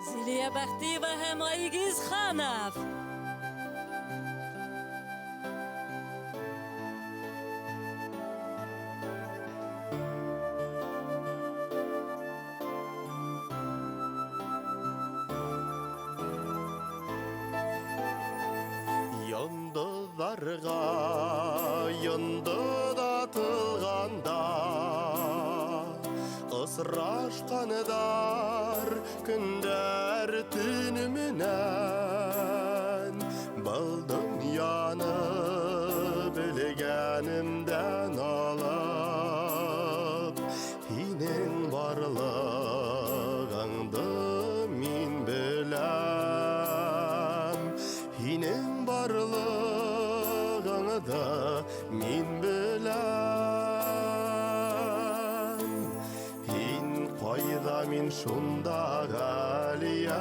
Зилия Бахтиева һәм Айгиз Ханов. Йондыҙҙарға йондоҙ атылғанда осрашҡандар көндәр төн менән. Был донъяны белгәнемдән алып, һинең барлығыңды мин беләм. Һинең барлығыңды мин беләм. Һин ҡайҙа, мин шунда ғәлиәм.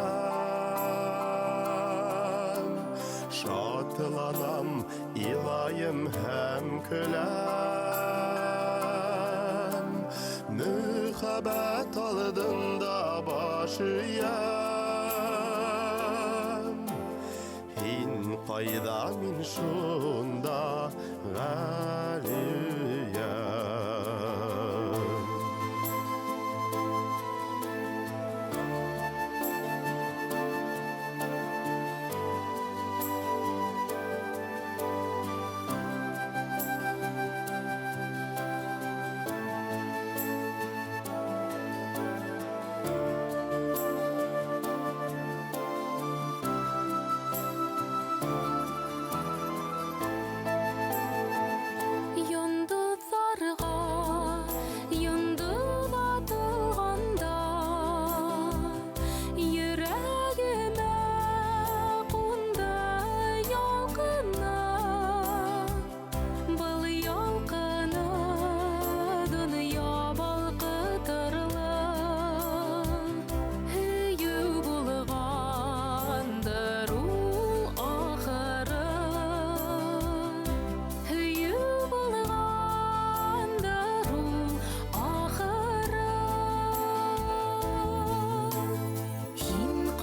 Шатланам, илайым һәм көләм. Мөхәббәт алдында баш эйәм. Һин ҡайҙа, мин шунда ғәлиәм.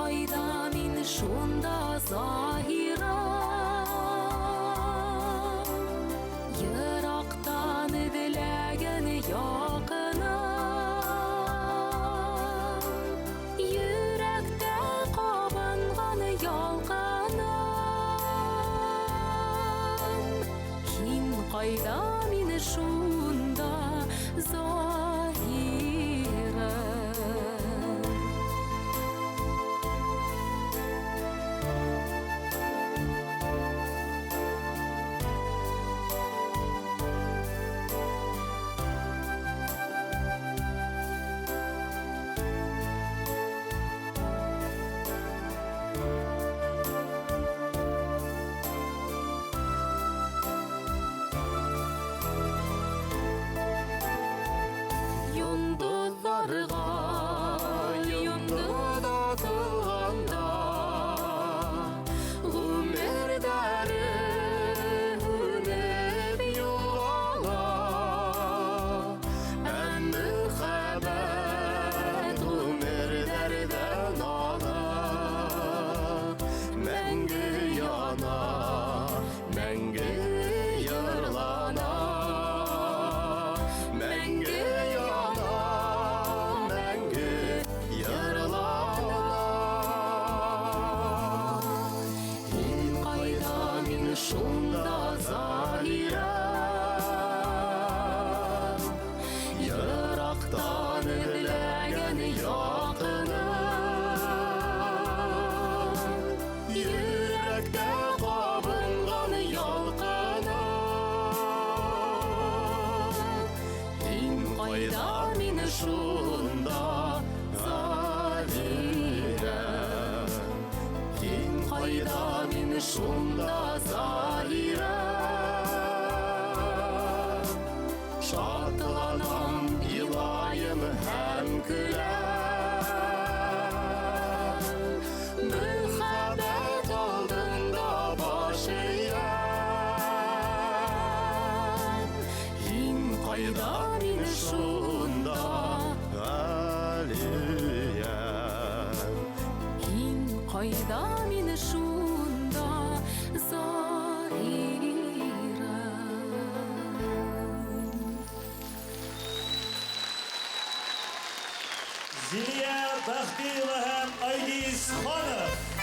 Ҡайҙа мине шунда Заһира? Йондоҙ атылғанда ғүмерҙәре һүнеп юғала. Әм мөхәббәт ғүмерҙәрҙән алып, мәңге яна, мәңге йырлана. Мәңге яна, мәңге йырлана. Һин ҡайҙа, мин шунда Заһира. Йыраҡтан эҙләгән яҡыным, йөрәктә ҡабынған ялҡыным. Һин ҡайҙа, мин шунда Заһира. Һин ҡайҙа, мин шунда Заһира. Шатланам, илайым һәм көләм. Мөхәббәт алдында баш эйәм. Һин ҡайҙа, мин шунда ғәлиәм. Кайда мине шунда Заһирә. Зилия Бахтиева һәм Айгиз Ханов.